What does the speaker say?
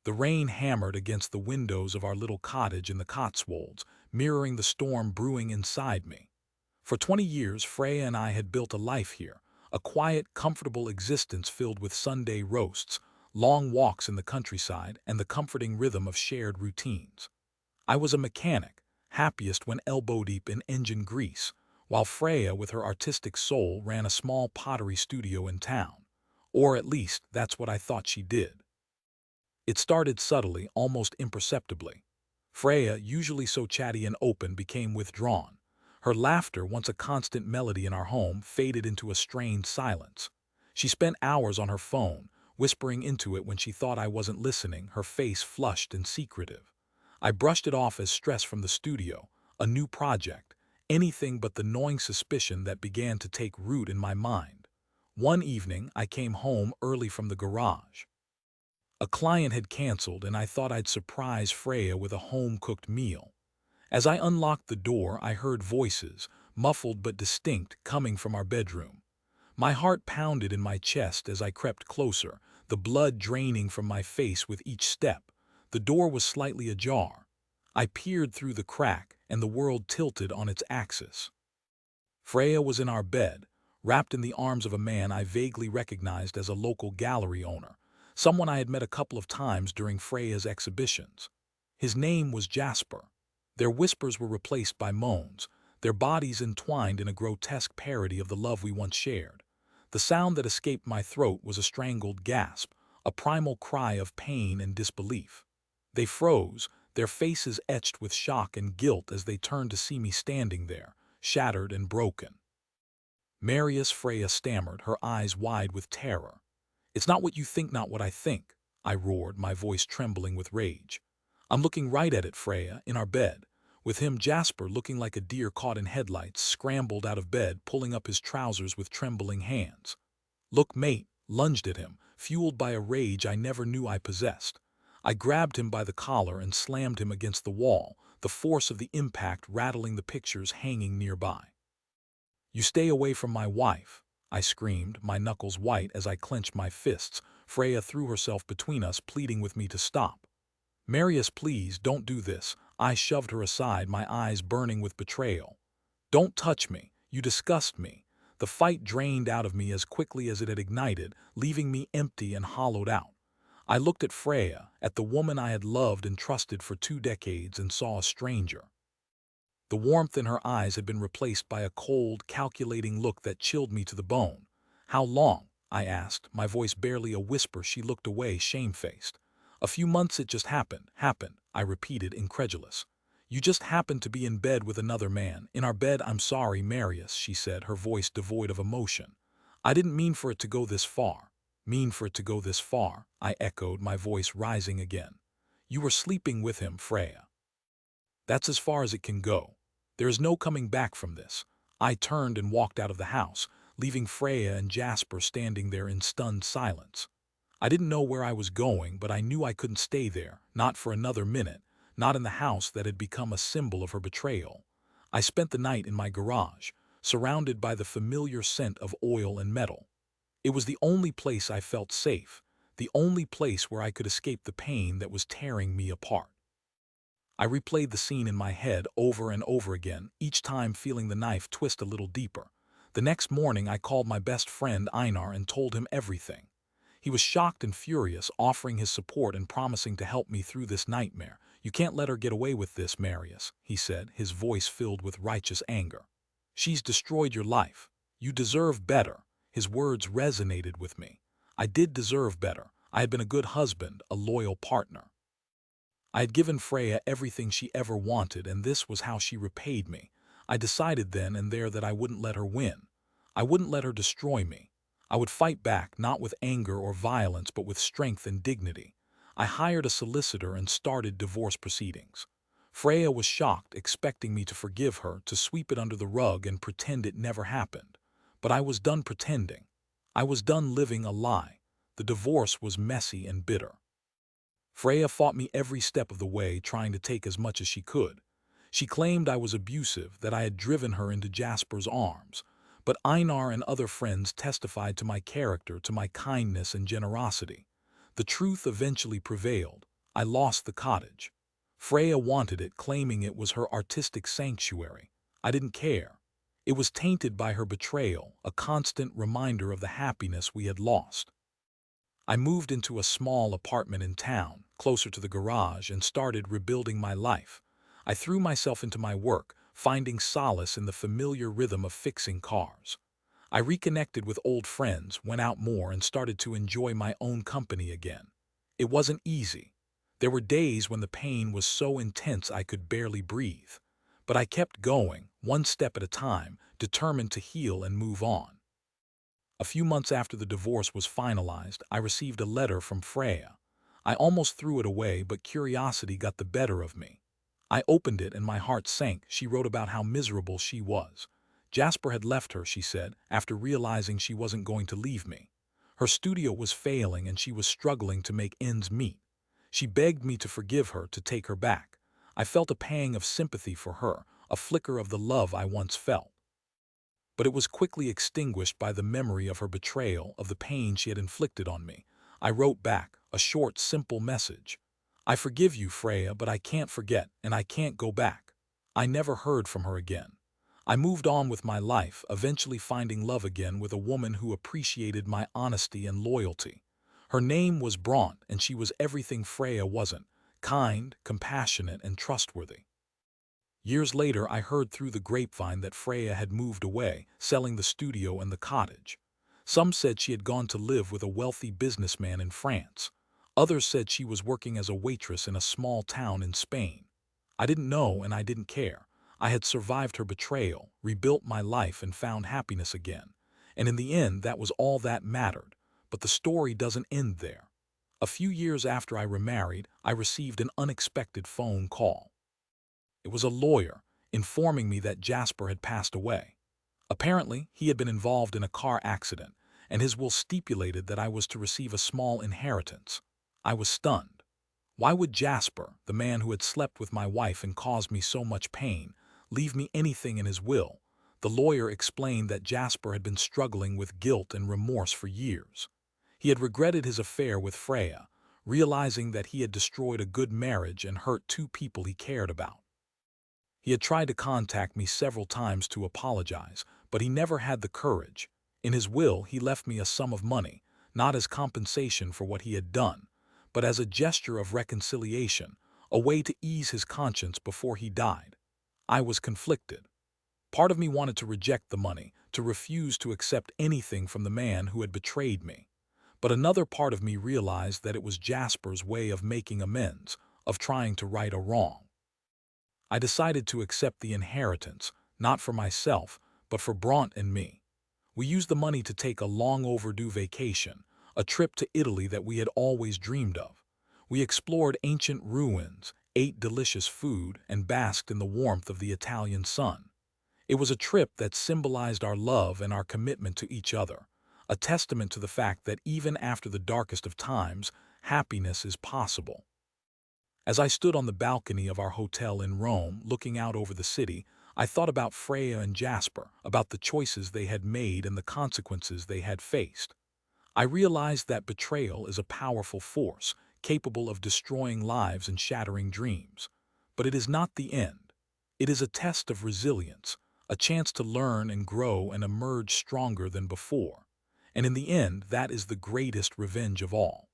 The rain hammered against the windows of our little cottage in the Cotswolds, mirroring the storm brewing inside me. For 20 years, Freya and I had built a life here, a quiet, comfortable existence filled with Sunday roasts, long walks in the countryside, and the comforting rhythm of shared routines. I was a mechanic, happiest when elbow-deep in engine grease, while Freya, with her artistic soul, ran a small pottery studio in town. Or at least, that's what I thought she did. It started subtly, almost imperceptibly. Freya, usually so chatty and open, became withdrawn. Her laughter, once a constant melody in our home, faded into a strained silence. She spent hours on her phone, whispering into it when she thought I wasn't listening, her face flushed and secretive. I brushed it off as stress from the studio, a new project, anything but the gnawing suspicion that began to take root in my mind. One evening, I came home early from the garage. A client had canceled, and I thought I'd surprise Freya with a home-cooked meal. As I unlocked the door, I heard voices, muffled but distinct, coming from our bedroom. My heart pounded in my chest as I crept closer, the blood draining from my face with each step. The door was slightly ajar. I peered through the crack, and the world tilted on its axis. Freya was in our bed, wrapped in the arms of a man I vaguely recognized as a local gallery owner, someone I had met a couple of times during Freya's exhibitions. His name was Jasper. Their whispers were replaced by moans, their bodies entwined in a grotesque parody of the love we once shared. The sound that escaped my throat was a strangled gasp, a primal cry of pain and disbelief. They froze, their faces etched with shock and guilt as they turned to see me standing there, shattered and broken. Marius, Freya stammered, her eyes wide with terror. "It's not what you think, not what I think," I roared, my voice trembling with rage. "I'm looking right at it, Freya, in our bed, with him, Jasper, looking like a deer caught in headlights, scrambled out of bed, pulling up his trousers with trembling hands. Look, mate," lunged at him, fueled by a rage I never knew I possessed. I grabbed him by the collar and slammed him against the wall, the force of the impact rattling the pictures hanging nearby. "You stay away from my wife," I screamed, my knuckles white as I clenched my fists. Freya threw herself between us, pleading with me to stop. "Marius, please, don't do this." I shoved her aside, my eyes burning with betrayal. "Don't touch me. You disgust me." The fight drained out of me as quickly as it had ignited, leaving me empty and hollowed out. I looked at Freya, at the woman I had loved and trusted for 2 decades, and saw a stranger. The warmth in her eyes had been replaced by a cold, calculating look that chilled me to the bone. "How long?" I asked, my voice barely a whisper. She looked away, shamefaced. "A few months. It just happened," I repeated, incredulous. "You just happened to be in bed with another man." "In our bed." "I'm sorry, Marius," she said, her voice devoid of emotion. "I didn't mean for it to go this far." "Mean for it to go this far?" I echoed, my voice rising again. "You were sleeping with him, Freya. That's as far as it can go. There is no coming back from this." I turned and walked out of the house, leaving Freya and Jasper standing there in stunned silence. I didn't know where I was going, but I knew I couldn't stay there, not for another minute, not in the house that had become a symbol of her betrayal. I spent the night in my garage, surrounded by the familiar scent of oil and metal. It was the only place I felt safe, the only place where I could escape the pain that was tearing me apart. I replayed the scene in my head over and over again, each time feeling the knife twist a little deeper. The next morning, I called my best friend Einar and told him everything. He was shocked and furious, offering his support and promising to help me through this nightmare. "You can't let her get away with this, Marius," he said, his voice filled with righteous anger. "She's destroyed your life. You deserve better." His words resonated with me. I did deserve better. I had been a good husband, a loyal partner. I had given Freya everything she ever wanted, and this was how she repaid me. I decided then and there that I wouldn't let her win. I wouldn't let her destroy me. I would fight back, not with anger or violence, but with strength and dignity. I hired a solicitor and started divorce proceedings. Freya was shocked, expecting me to forgive her, to sweep it under the rug and pretend it never happened. But I was done pretending. I was done living a lie. The divorce was messy and bitter. Freya fought me every step of the way, trying to take as much as she could. She claimed I was abusive, that I had driven her into Jasper's arms. But Einar and other friends testified to my character, to my kindness and generosity. The truth eventually prevailed. I lost the cottage. Freyr wanted it, claiming it was her artistic sanctuary. I didn't care. It was tainted by her betrayal, a constant reminder of the happiness we had lost. I moved into a small apartment in town, closer to the garage, and started rebuilding my life. I threw myself into my work, finding solace in the familiar rhythm of fixing cars. I reconnected with old friends, went out more, and started to enjoy my own company again. It wasn't easy. There were days when the pain was so intense I could barely breathe. But I kept going, one step at a time, determined to heal and move on. A few months after the divorce was finalized, I received a letter from Freyr. I almost threw it away, but curiosity got the better of me. I opened it and my heart sank. She wrote about how miserable she was. Jasper had left her, she said, after realizing she wasn't going to leave me. Her studio was failing and she was struggling to make ends meet. She begged me to forgive her, to take her back. I felt a pang of sympathy for her, a flicker of the love I once felt. But it was quickly extinguished by the memory of her betrayal, of the pain she had inflicted on me. I wrote back, a short, simple message. I forgive you, Freya, but I can't forget, and I can't go back. I never heard from her again. I moved on with my life, eventually finding love again with a woman who appreciated my honesty and loyalty. Her name was Bront, and she was everything Freya wasn't: kind, compassionate, and trustworthy. Years later, I heard through the grapevine that Freya had moved away, selling the studio and the cottage. Some said she had gone to live with a wealthy businessman in France. Others said she was working as a waitress in a small town in Spain. I didn't know and I didn't care. I had survived her betrayal, rebuilt my life, and found happiness again. And in the end, that was all that mattered. But the story doesn't end there. A few years after I remarried, I received an unexpected phone call. It was a lawyer, informing me that Jasper had passed away. Apparently, he had been involved in a car accident, and his will stipulated that I was to receive a small inheritance. I was stunned. Why would Jasper, the man who had slept with my wife and caused me so much pain, leave me anything in his will? The lawyer explained that Jasper had been struggling with guilt and remorse for years. He had regretted his affair with Freya, realizing that he had destroyed a good marriage and hurt two people he cared about. He had tried to contact me several times to apologize, but he never had the courage. In his will, he left me a sum of money, not as compensation for what he had done, but as a gesture of reconciliation, a way to ease his conscience before he died. I was conflicted. Part of me wanted to reject the money, to refuse to accept anything from the man who had betrayed me. But another part of me realized that it was Jasper's way of making amends, of trying to right a wrong. I decided to accept the inheritance, not for myself, but for Bront and me. We used the money to take a long overdue vacation, a trip to Italy that we had always dreamed of. We explored ancient ruins, ate delicious food, and basked in the warmth of the Italian sun. It was a trip that symbolized our love and our commitment to each other, a testament to the fact that even after the darkest of times, happiness is possible. As I stood on the balcony of our hotel in Rome, looking out over the city, I thought about Freya and Jasper, about the choices they had made and the consequences they had faced. I realized that betrayal is a powerful force, capable of destroying lives and shattering dreams. But it is not the end. It is a test of resilience, a chance to learn and grow and emerge stronger than before. And in the end, that is the greatest revenge of all.